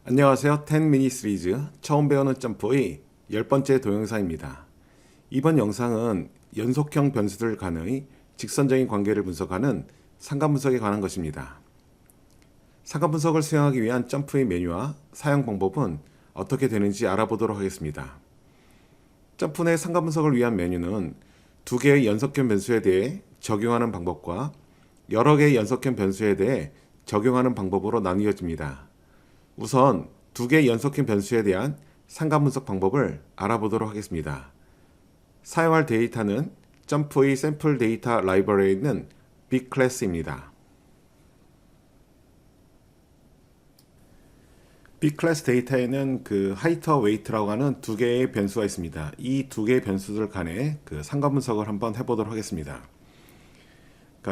안녕하세요. 10미니 시리즈 처음 배우는 점프의 10번째 동영상입니다. 이번 영상은 연속형 변수들 간의 직선적인 관계를 분석하는 상관분석에 관한 것입니다. 상관분석을 수행하기 위한 점프의 메뉴와 사용 방법은 어떻게 되는지 알아보도록 하겠습니다. 점프 내 상관분석을 위한 메뉴는 두 개의 연속형 변수에 대해 적용하는 방법과 여러 개의 연속형 변수에 대해 적용하는 방법으로 나뉘어집니다. 우선 두 개의 연속형 변수에 대한 상관분석 방법을 알아보도록 하겠습니다. 사용할 데이터는 점프의 샘플 데이터 라이브러리에 있는 B클래스입니다. B클래스 데이터에는 하이트와 웨이트라고 하는 두 개의 변수가 있습니다. 이 두 개의 변수들 간의 상관분석을 한번 해보도록 하겠습니다.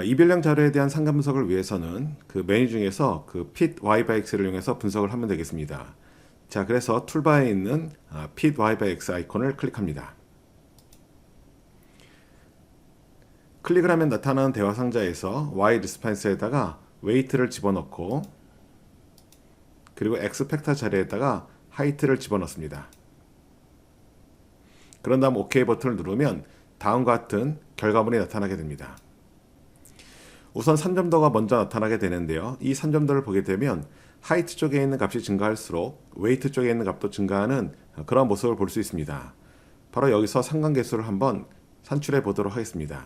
이별령 자료에 대한 상관분석을 위해서는 메뉴 중에서 fit y by x를 이용해서 분석을 하면 되겠습니다. 자, 그래서 툴바에 있는 fit y by x 아이콘을 클릭합니다. 클릭을 하면 나타나는 대화 상자에서 y 리스판스에다가 웨이트를 집어넣고 그리고 x 팩터 자리에다가 하이트를 집어넣습니다. 그런 다음 OK 버튼을 누르면 다음과 같은 결과물이 나타나게 됩니다. 우선 산점도가 먼저 나타나게 되는데요. 이 산점도를 보게 되면 하이트 쪽에 있는 값이 증가할수록 웨이트 쪽에 있는 값도 증가하는 그런 모습을 볼 수 있습니다. 바로 여기서 상관계수를 한번 산출해 보도록 하겠습니다.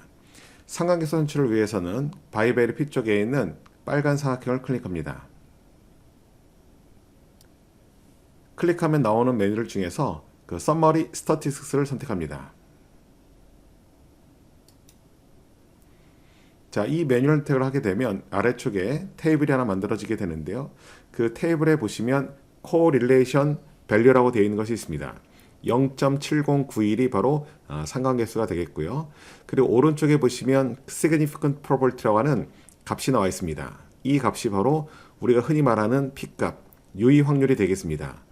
상관계수 산출을 위해서는 바이베리 핏 쪽에 있는 빨간 삼각형을 클릭합니다. 클릭하면 나오는 메뉴를 중에서 Summary Statistics를 선택합니다. 자, 이 메뉴 선택을 하게 되면 아래쪽에 테이블이 하나 만들어지게 되는데요. 그 테이블에 보시면 Correlation Value라고 되어 있는 것이 있습니다. 0.7091이 바로 상관계수가 되겠고요. 그리고 오른쪽에 보시면 Significant Probability라고 하는 값이 나와 있습니다. 이 값이 바로 우리가 흔히 말하는 P값, 유의 확률이 되겠습니다.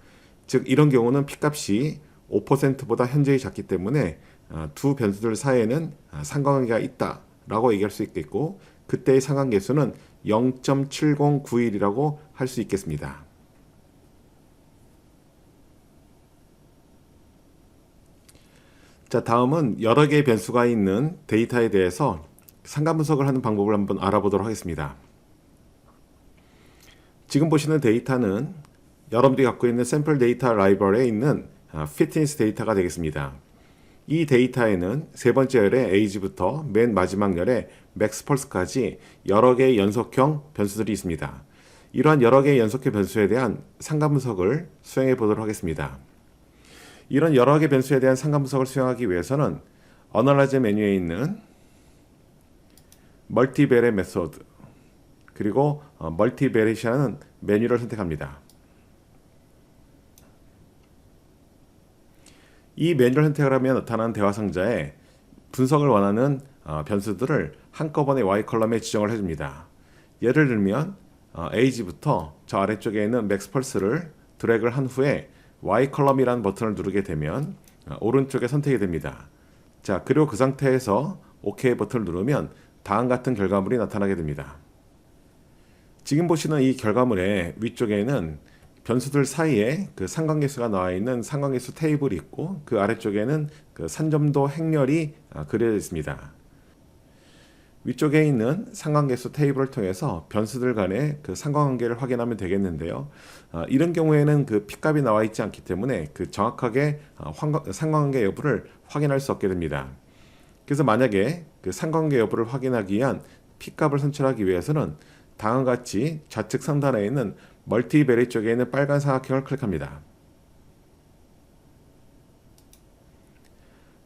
즉 이런 경우는 P값이 5%보다 현저히 작기 때문에 두 변수들 사이에는 상관관계가 있다 라고 얘기할 수 있겠고, 그때의 상관계수는 0.7091이라고 할 수 있겠습니다. 자, 다음은 여러 개의 변수가 있는 데이터에 대해서 상관분석을 하는 방법을 한번 알아보도록 하겠습니다. 지금 보시는 데이터는 여러분들이 갖고 있는 샘플 데이터 라이브러리에 있는 피트니스 데이터가 되겠습니다. 이 데이터에는 세 번째 열의 age부터 맨 마지막 열의 max pulse까지 여러 개의 연속형 변수들이 있습니다. 이러한 여러 개의 연속형 변수에 대한 상관분석을 수행해 보도록 하겠습니다. 이런 여러 개의 변수에 대한 상관분석을 수행하기 위해서는 Analyze 메뉴에 있는 Multivariate Method 그리고 Multivariate이라는 메뉴를 선택합니다. 이 메뉴를 선택을 하면 나타나는 대화 상자에 분석을 원하는 변수들을 한꺼번에 Y 컬럼에 지정을 해줍니다. 예를 들면 age부터 저 아래쪽에 있는 max pulse를 드래그를 한 후에 Y 컬럼이라는 버튼을 누르게 되면 오른쪽에 선택이 됩니다. 자, 그리고 그 상태에서 OK 버튼을 누르면 다음 같은 결과물이 나타나게 됩니다. 지금 보시는 이 결과물의 위쪽에는 변수들 사이에 상관계수가 나와 있는 상관계수 테이블이 있고, 그 아래쪽에는 산점도 행렬이 그려져 있습니다. 위쪽에 있는 상관계수 테이블을 통해서 변수들 간의 상관관계를 확인하면 되겠는데요. 이런 경우에는 P값이 나와 있지 않기 때문에 정확하게 상관관계 여부를 확인할 수 없게 됩니다. 그래서 만약에 상관관계 여부를 확인하기 위한 P값을 선출하기 위해서는 다음과 같이 좌측 상단에 있는 멀티베리 쪽에 있는 빨간 삼각형을 클릭합니다.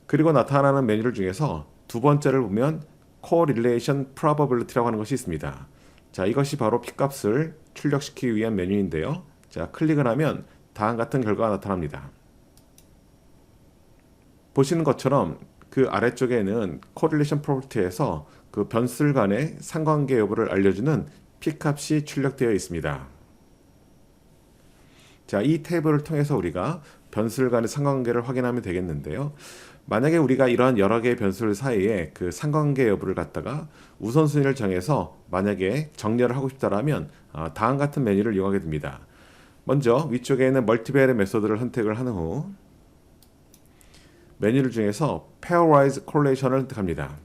그리고 나타나는 메뉴를 중에서 두 번째를 보면 Correlation Probability라고 하는 것이 있습니다. 자, 이것이 바로 P값을 출력시키기 위한 메뉴인데요. 자, 클릭을 하면 다음 같은 결과가 나타납니다. 보시는 것처럼 그 아래쪽에는 Correlation Probability에서 변수들 간의 상관관계 여부를 알려주는 P값이 출력되어 있습니다. 자, 이 테이블을 통해서 우리가 변수들 간의 상관관계를 확인하면 되겠는데요. 만약에 우리가 이러한 여러 개의 변수들 사이에 상관관계 여부를 갖다가 우선순위를 정해서 만약에 정렬을 하고 싶다라면 다음 같은 메뉴를 이용하게 됩니다. 먼저 위쪽에 있는 멀티베리엣 메소드를 선택을 한 후 메뉴를 중에서 Pairwise Correlation을 선택합니다.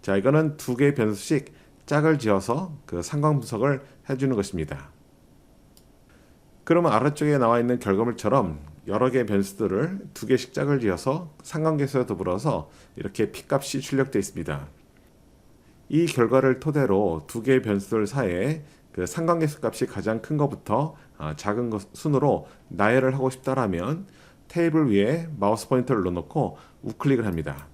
자, 이거는 두 개의 변수씩 짝을 지어서 그 상관 분석을 해주는 것입니다. 그러면 아래쪽에 나와 있는 결과물처럼 여러 개의 변수들을 두 개씩 짝을 지어서 상관계수와 더불어서 이렇게 P값이 출력되어 있습니다. 이 결과를 토대로 두 개의 변수들 사이에 그 상관계수 값이 가장 큰 것부터 작은 것 순으로 나열을 하고 싶다라면 테이블 위에 마우스 포인터를 넣어놓고 우클릭을 합니다.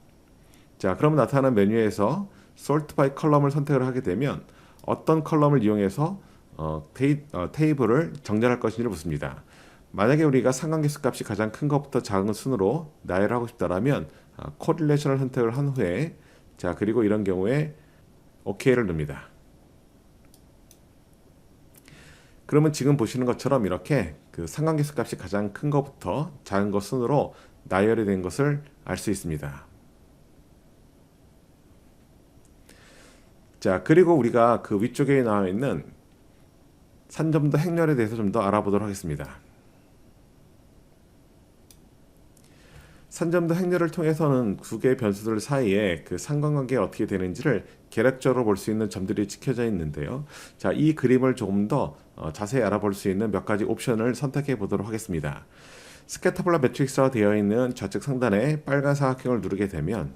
자, 그러면 나타나는 메뉴에서 Sort by Column을 선택을 하게 되면 어떤 컬럼을 이용해서 테이블을 정렬할 것인지를 묻습니다. 만약에 우리가 상관계수 값이 가장 큰 것부터 작은 순으로 나열하고 싶다라면 Correlation을 선택을 한 후에 자, 그리고 이런 경우에 OK를 누릅니다. 그러면 지금 보시는 것처럼 이렇게 그 상관계수 값이 가장 큰 것부터 작은 것 순으로 나열이 된 것을 알 수 있습니다. 자, 그리고 우리가 그 위쪽에 나와 있는 산점도 행렬에 대해서 좀 더 알아보도록 하겠습니다. 산점도 행렬을 통해서는 두 개의 변수들 사이에 그 상관관계가 어떻게 되는지를 계략적으로 볼 수 있는 점들이 찍혀져 있는데요. 자, 이 그림을 조금 더 자세히 알아볼 수 있는 몇 가지 옵션을 선택해 보도록 하겠습니다. 스캐터플롯 매트릭스가 되어 있는 좌측 상단에 빨간 사각형을 누르게 되면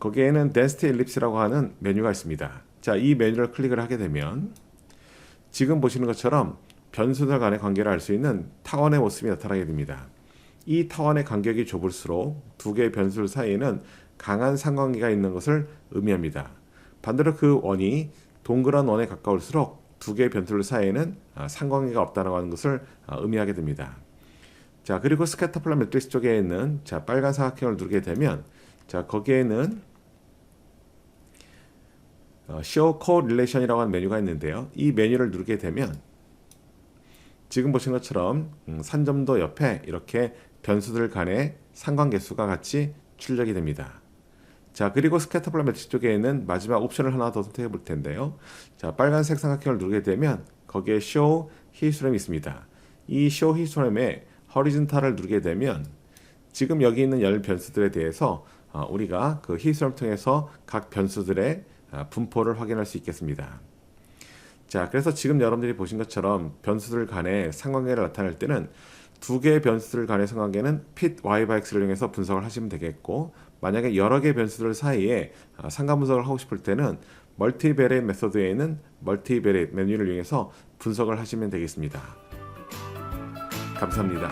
거기에는 Density Ellipse라고 하는 메뉴가 있습니다. 자, 이 메뉴를 클릭을 하게 되면 지금 보시는 것처럼 변수들 간의 관계를 알 수 있는 타원의 모습이 나타나게 됩니다. 이 타원의 간격이 좁을수록 두 개의 변수들 사이에는 강한 상관관계가 있는 것을 의미합니다. 반대로 그 원이 동그란 원에 가까울수록 두 개의 변수들 사이에는 상관관계가 없다는 하는 것을 의미하게 됩니다. 자, 그리고 스캐터플롯 매트릭스 쪽에 있는 자, 빨간 사각형을 누르게 되면 자, 거기에는 Show Correlation이라고 하는 메뉴가 있는데요. 이 메뉴를 누르게 되면 지금 보신 것처럼 산점도 옆에 이렇게 변수들 간의 상관계수가 같이 출력이 됩니다. 자, 그리고 스캐터플롯 매트릭스 쪽에 있는 마지막 옵션을 하나 더 선택해 볼 텐데요. 자, 빨간색 삼각형을 누르게 되면 거기에 Show 히스토그램이 있습니다. 이 Show 히스토그램에 호리존탈을 누르게 되면 지금 여기 있는 열 변수들에 대해서 우리가 그 히스토그램을 통해서 각 변수들의 분포를 확인할 수 있겠습니다. 자, 그래서 지금 여러분들이 보신 것처럼 변수들 간의 상관관계를 나타낼 때는 두 개의 변수들 간의 상관관계는 fit y by x를 이용해서 분석을 하시면 되겠고, 만약에 여러 개의 변수들 사이에 상관 분석을 하고 싶을 때는 멀티베리엣 메소드에 있는 멀티베리엣 메뉴를 이용해서 분석을 하시면 되겠습니다. 감사합니다.